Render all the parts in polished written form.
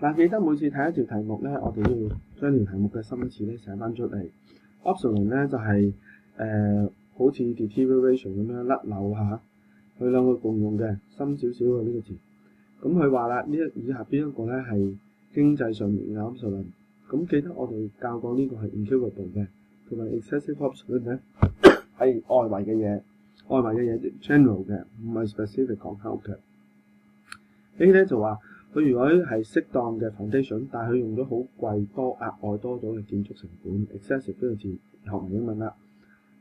嗱，記得每次睇一條題目咧，我哋都要將條題目嘅深次咧寫翻出嚟。Obsolete 咧就係、好似 deterioration 咁樣甩漏下，佢兩個共用嘅，深少少嘅呢個詞。咁佢話啦，以下邊一個咧係經濟上面嘅 obsolete。咁記得我哋教過呢個係 incurable 嘅，同埋 excessive obsolete 咧係外圍嘅嘢，外圍嘅嘢 general 嘅，唔係 specific 講口嘅。A 咧就話佢如果係適當嘅 foundation，但係佢用咗好貴多額外多咗嘅建築成本 ，excessive 呢個字學埋英文啦。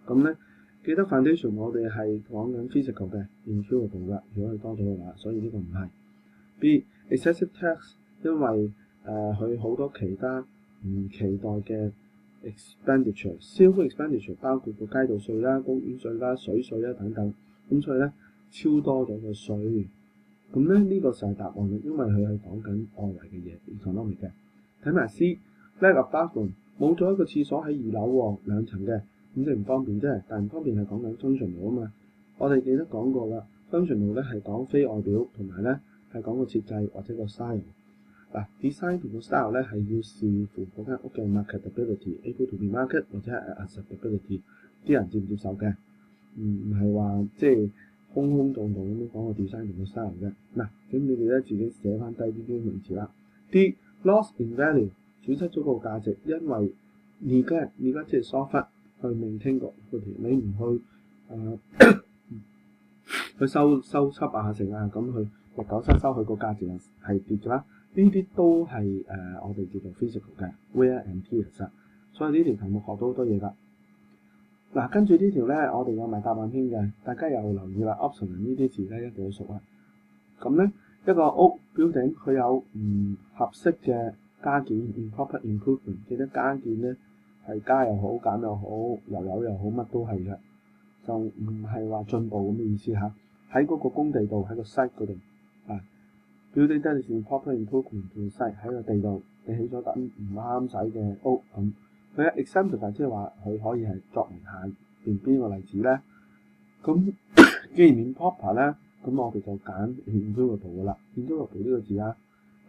咁咧記得 foundation 我哋係講緊 physical 嘅 incurable 嘅，如果佢多咗嘅話，所以呢個唔係。B excessive tax 因為佢好多其他唔期待嘅 expenditure， 消費 expenditure 包括個街道稅啦、公園稅啦、水稅啦等等，咁所以咧超多咗嘅稅。咁咧呢個就係答案嘅，因為佢係講緊外圍嘅嘢 economic 嘅。睇埋 C，lack of bathroom 冇咗一個廁所喺2樓喎，2層嘅，咁即係唔方便啫。但唔方便係講緊 functional 啊嘛。我哋記得講過啦 ，functional 咧係講非外表同埋咧係講個設計或者個 style。嗱 ，design 同個 style 咧係要視乎嗰間屋嘅 marketability，able to be market 或者係 acceptability， 啲人接唔接受嘅，唔係話即係空空洞洞咁樣講個 design 同個 style 嘅。嗱，咁你哋咧自己寫翻低呢啲名詞啦。D loss in value 損失咗個價值，因為neglect 即係疏忽去maintain個條，你唔去去收葺啊成啊，咁去日久失修，佢個價錢係跌咗啦。呢啲都係我哋叫做 physical 嘅 wear and tear，所以呢條題目學到好多嘢㗎。嗱，跟住呢條咧，我哋有埋答案篇嘅，大家又留意啦。obsolete 呢啲字咧一定要熟啊。咁咧一個屋 building 佢有唔合適嘅加建 improper improvement， 記得加建咧係加又好減又好油油又好乜都係嘅，就唔係話進步咁嘅意思嚇。喺嗰個工地度喺個 site 嗰度啊 ，building that is improper improvement to site 喺個地度你起咗間唔啱使嘅屋咁。佢嘅 example 即係話佢可以係作為下邊邊個例子咧？咁既然 improper 咧，咁我哋就揀 incurable 噶啦。incurable 呢個字啊，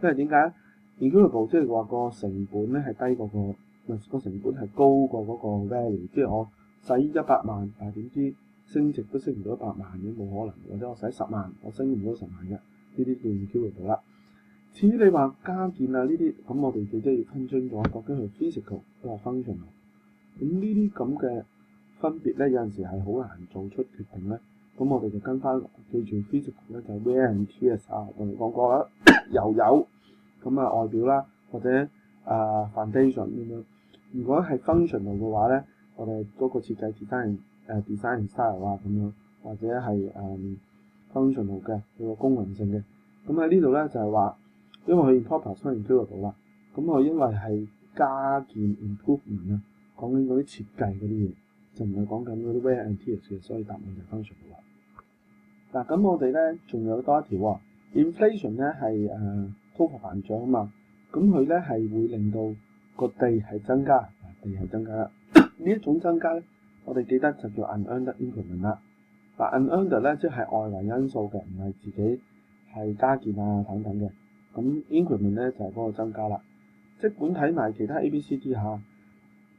因為點解 incurable 即係話個成本咧係低過個成本係高過嗰個 value， 即係我使100萬，但係點知升值都升唔到100萬嘅，冇可能。或者我使10萬，我升唔到10萬嘅，呢啲叫 incurable 啦。至於你話加建啊呢啲，咁我哋記得要分清楚究竟係 physical 定係 functional。咁呢啲咁嘅分別咧，有陣時係好難做出決定咧。咁我哋就跟翻記住 physical 咧就係 wear and tear 啊，我哋講過啦，油咁啊外表啦，或者foundation 咁樣。如果係 functional 嘅話咧，我哋嗰個設計 design style 啊咁樣，或者係functional 嘅佢個功能性嘅。咁喺呢度咧就係話，因為佢 improper 所以 incurable 啦。咁佢因為係加建 improvement 啊，講緊嗰啲設計嗰啲嘢，就唔係講緊嗰啲 wear and tear 嘅，所以答案就 functional 啦。嗱，咁我哋咧仲有多一條喎 ，inflation 咧係通貨膨脹啊嘛，咁佢咧係會令到個地係增加，地係增加啦。呢一種增加咧，我哋記得就叫 unearned increment 啦。嗱 unearned 咧即係外圍因素嘅，唔係自己係加建啊等等嘅。咁 increment 咧就係嗰個增加啦。即管睇埋其他 A、B、C、D 下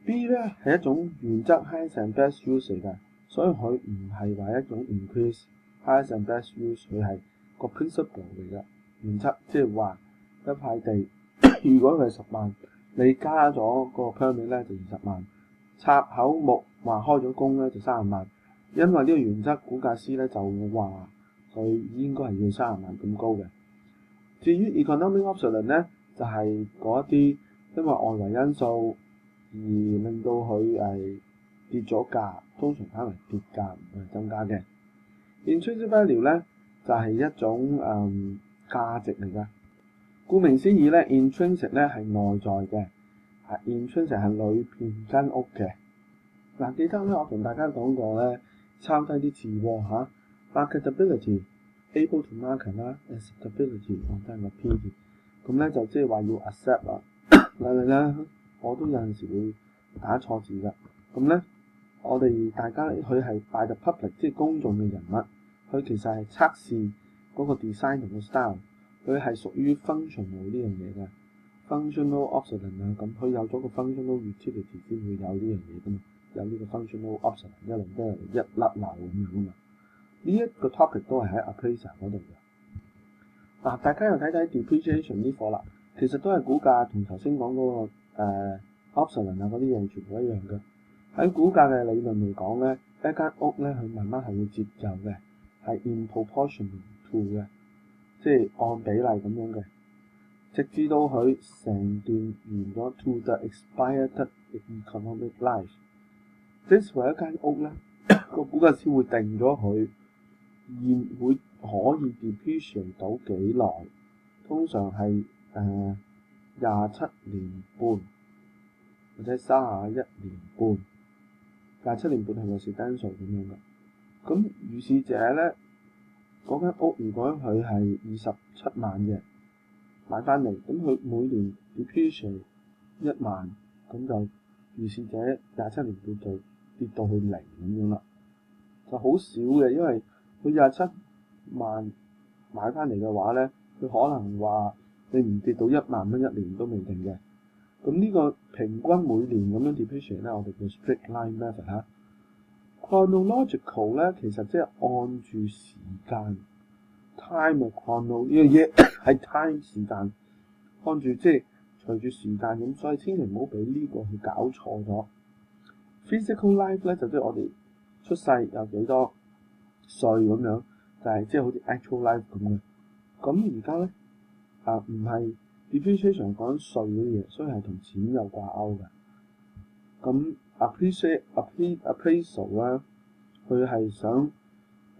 B 咧係一種原則 highest and best use 嚟嘅，所以佢唔係話一種 increase highest and best use， 佢係個 principle 嚟嘅原則，即係話一塊地如果佢係10萬，你加咗個 permit 咧就20萬，插口木話開咗工咧就30萬，因為呢個原則估價師咧就話佢應該係要30萬咁高嘅。至於 economic obsolete 咧，就係嗰一啲因為外圍因素而令到佢跌咗價，通常翻嚟跌價唔係增加嘅。intrinsic value 咧就係一種價值嚟㗎。顧名思義咧 ，intrinsic 咧係內在嘅，intrinsic 係裏邊間屋嘅。嗱，記得咧，我同大家講過咧，抄低啲字喎嚇 marketability。able to market 啦 ，acceptability 都係個 P 字，咁咧就即係話要 accept 啦。嚟咧，我都有陣時會打錯字㗎。咁咧，我哋大家佢係 by the public， 即係公眾嘅人物，佢其實係測試嗰個 design 同個 style， 佢係屬於 functional 呢樣嘢嘅。functional obsolescence 啊，咁佢有咗個 functional utility 先會有呢樣嘢噶嘛，有呢個 functional obsolescence 一路都係一甩漏咁樣噶嘛。呢一個 topic 都係喺 appraiser 嗰度嘅。嗱，大家又睇睇 depreciation 呢課啦，其實都係估價同頭先講嗰個obsolescence 啊嗰啲嘢全部一樣嘅。喺估價嘅理論嚟講咧，一間屋咧佢慢慢係會折舊嘅，係 in proportion to 嘅，即係按比例咁樣嘅，直至到佢成段完咗 to the expired economic life。即係為一間屋咧，個估價師會定咗佢現會可以 depreciate 到幾耐，通常係27年半或者31年半。27年半係個 residential 咁樣嘅。咁如是者咧，嗰間屋如果佢係27萬嘅買翻嚟，咁佢每年 depreciate 1萬，咁就如是者27年半就跌到去0咁樣啦，就好少嘅，因為佢27萬買翻嚟嘅話咧，佢可能話你唔跌到1萬蚊一年都未定嘅。咁呢個平均每年咁樣 depreciate 咧，我哋叫 straight line method 嚇。chronological 咧，其實即係按住時間 time 嘅 chrono 呢樣嘢係 time 時間，按住即係隨住時間咁，所以千祈唔好俾呢個去搞錯咗。physical life 咧就即係我哋出世有幾多歲咁樣，就係即係好似 actual life 咁嘅。咁而家咧唔係 depreciation 講緊稅嗰啲嘢，所以係同錢有掛鈎嘅。咁 appraisal 咧，佢係想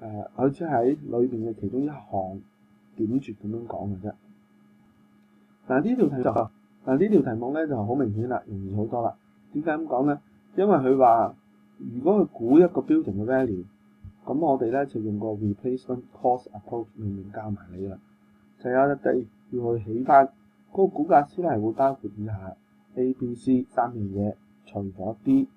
佢只係喺裏邊嘅其中一項點綴咁樣講嘅啫。嗱呢條題目咧就好明顯啦，容易好多啦。點解咁講咧？因為佢話如果佢估一個 building 嘅 value，咁我哋咧就用個 replacement cost approach 裏面教埋你啦。就有一地要去起翻，嗰個估價師咧係會包括以下 A、B、C 3樣嘢，除咗 D。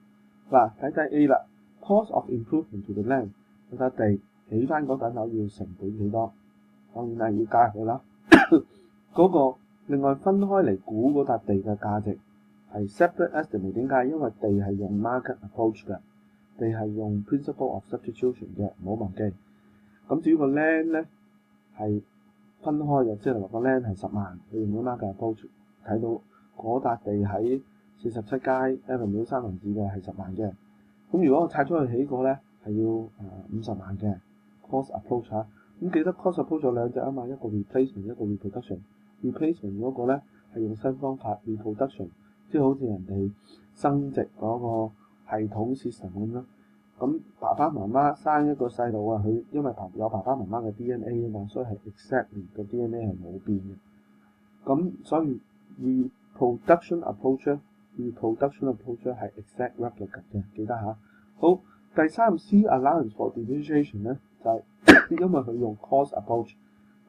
嗱，睇睇 A 啦 ，cost of improvement to the land， 嗰笪地起翻嗰棟樓要成本幾多？當然係要加入去啦。嗰個另外分開嚟估嗰笪地嘅價值係 separate estimate。點解？因為地係用 market approach 嘅，地係用 principle of substitution 嘅，唔好忘記。咁至於個 land 咧係分開嘅，即係話個 land 係10萬，你用咗 market approach 睇到嗰笪地喺47街 Avenue 三藩市嘅係10萬嘅。咁如果我拆出去起過咧係要50萬嘅 cost approach 嚇。咁記得 cost approach 有兩隻啊嘛，一個 replacement， 一個 reproduction。replacement 嗰個咧係用新方法 reproduction， 即係好似人哋生殖嗰個系統 system 咁啦。咁爸爸媽媽生一個細路啊，佢因為有爸爸媽媽嘅 DNA 啊嘛，所以係 exactly 個 DNA 係冇變嘅。咁所以 reproduction approach 係 exact replicate 嘅，記得嚇。好，第三 C allowance for depreciation 咧就係、因為佢用 cost approach，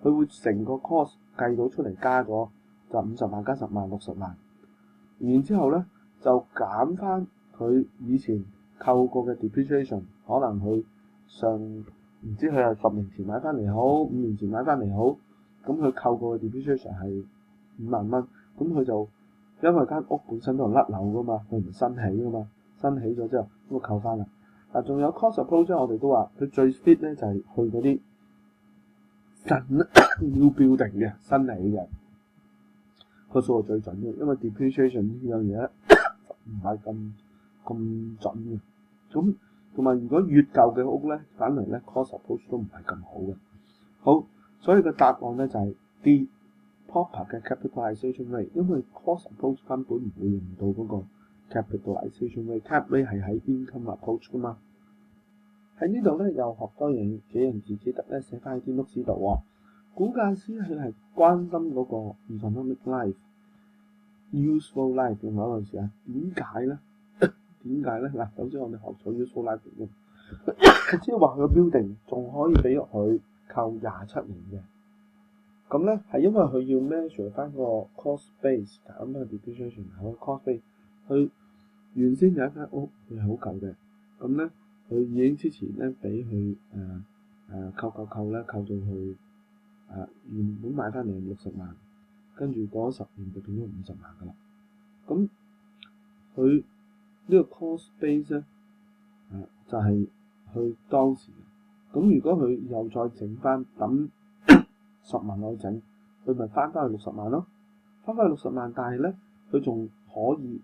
佢會成個 cost 計到出嚟加咗就50萬加10萬60萬，然之後咧就減翻佢以前扣過嘅 depreciation， 可能佢唔知佢係10年前買翻嚟好，5年前買翻嚟好，咁佢扣過嘅 depreciation 係5萬蚊，咁佢就因為間屋本身都係甩樓噶嘛，佢唔新起噶嘛，新起咗之後咁就扣翻啦。嗱，仲有 cost approach 我哋都話佢最 fit 咧就係去嗰啲new building 嘅新起嘅個數係最準嘅，因為 depreciation 呢樣嘢唔係咁準嘅。咁同埋如果越舊嘅屋咧，反嚟咧 cost approach 都唔係咁好嘅。好，所以個答案咧就係 D proper 嘅 capitalization rate， 因為 cost approach 根本唔會用到嗰個 capitalization rate。cap rate 係喺 income approach 噶嘛。喺呢度咧又學多幾樣字記得咧寫翻喺啲 notes 度喎。估價師佢係關心嗰個 economic life、useful life 嘅嗰陣時啊，點解咧？嗱，首先我哋學咗 useful life 先，即係話佢個 building 仲可以俾佢扣27年嘅。咁咧係因為佢要 measure 翻個 cost base 減翻 depreciation 係個 cost base。佢原先有一間屋佢係好舊嘅，咁咧佢已經之前咧俾佢扣咧扣到去原本買翻嚟60萬，跟住過咗10年就變咗50萬㗎啦。咁佢呢個 cost base 咧，就係佢當時嘅。咁如果佢又再整翻抌10萬落去整，佢咪翻去60萬咯？翻去60萬，但係咧佢仲可以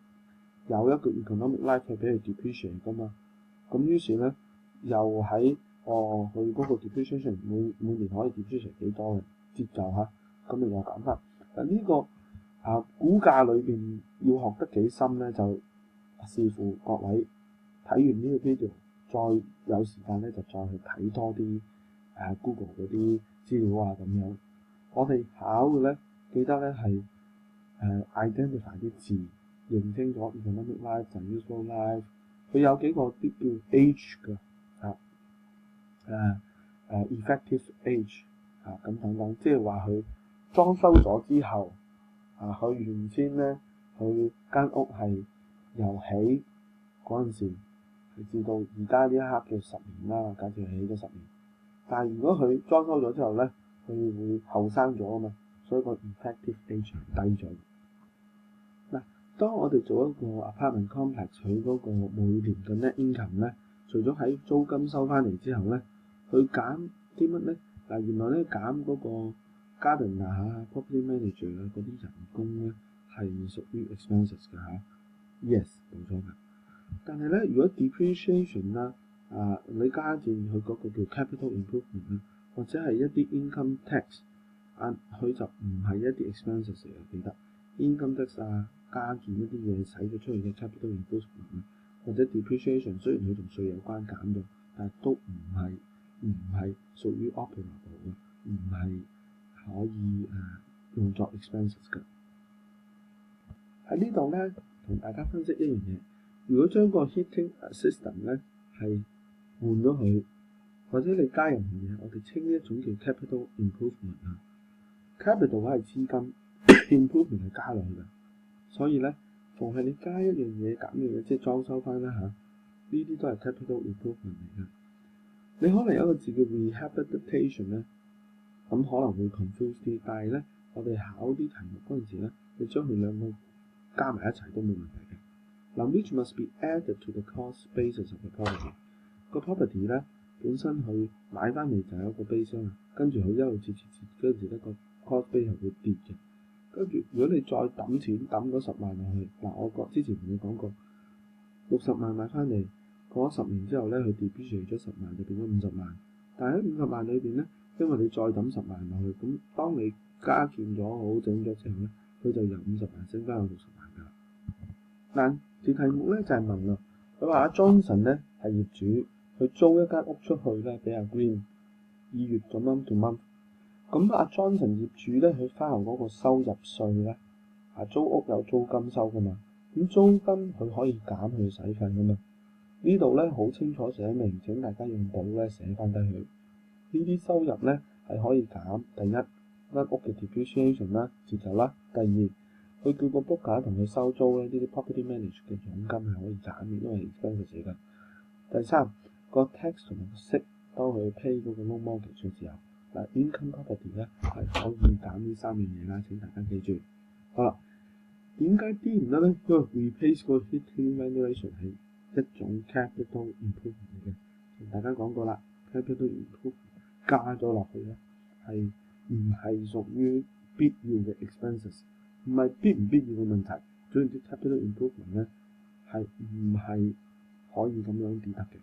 有一個 economic life 去俾佢 depreciate 㗎嘛。咁於是咧又喺佢嗰個 depreciation 每年可以 depreciate 幾多嘅節奏嚇，咁你又減翻。但呢個股價裏邊要學得幾深咧，就視乎各位睇完呢個 video，再有時間咧就再去睇多啲Google 嗰啲資料啊咁樣。我哋考嘅咧，記得咧係identify 啲字，認清楚 economic life 就 useful life， 佢有幾個啲叫 age 嘅effective age 咁等等，即係話佢裝修咗之後佢原先咧佢間屋係由起嗰陣時係至到而家呢一刻嘅10年啦，假設起咗10年。但係如果佢裝修咗之後咧，佢會後生咗啊嘛，所以個 effective age 係低咗。嗱，當我哋做一個 apartment complex， 佢嗰個每年嘅 net income 咧，除咗喺租金收翻嚟之後咧，佢減啲乜咧？嗱，原來咧減嗰個 gardener property manager 嗰啲人工咧係屬於 expenses 嘅嚇。Yes， 冇錯㗎。但係咧，如果 depreciation 啦，你加住佢嗰個叫 capital improvement 啦，或者係一啲 income tax，佢就唔係一啲 expenses 嚟嘅，記得 income tax 加住一啲嘢使咗出去嘅 capital improvement， 或者 depreciation， 雖然佢同稅有關減咗，但係都唔係屬於 operable 嘅，唔係可以用作 expenses 嘅。喺呢度咧，同大家分析一樣嘢。如果將個 heating system 咧係換咗佢，或者你加任何嘢，我哋稱呢一種叫 capital improvement capital 係資金，improvement 係加落去嘅。所以咧，逢係你加一樣嘢減一樣嘢，即係裝修翻啦呢啲都係 capital improvement 嚟嘅。你可能有一個字叫 rehabilitation 咧，咁可能會 confuse 啲，但係咧，我哋考啲題目嗰陣時咧，你將佢兩個加埋一齊都冇問題嘅。嗱 which must be added to the cost basis of the property。個 property 咧本身佢買翻嚟就有一個 base 啦，跟住佢一路切嗰陣時咧個 cost base 係會跌嘅。跟住如果你再抌錢抌嗰10萬落去，我之前同你講過，60萬買翻嚟，過咗10年之後咧，佢 depreciate 咗10萬就變咗50萬。但係喺50萬裏邊咧，因為你再抌10萬落去，咁當你加建咗好整咗之後咧，佢就由50萬升翻去60萬㗎啦。嗱，條題目咧就係問啦，佢話阿 Johnson 咧係業主，佢租一間屋出去咧俾阿 Green 2月咁樣做蚊。咁阿 Johnson 業主咧，佢翻嚟嗰個收入稅咧，租屋有租金收噶嘛，咁租金佢可以減佢使費噶嘛。呢度咧好清楚寫明，請大家用簿咧寫翻低佢。呢啲收入咧係可以減，第一間屋嘅 depreciation 啦，折舊啦；第二，佢叫個 broker 同佢收租咧，呢啲 property manager 嘅佣金係可以減嘅，因為 expenses 嚟㗎。第三，個 tax 同埋個息，當佢 pay 嗰個 loan mortgage 嘅時候。income property 咧係可以減呢3樣嘢啦，請大家記住。好啦，點解 D 唔得咧？因為 replace 個 heating ventilation 係一種 capital improvement 嚟嘅，同大家講過啦 ，capital improvement 加咗落去咧係唔係屬於必要嘅 expenses， 唔係必唔必要嘅問題，總之 capital improvement 咧係唔係可以咁樣跌得嘅。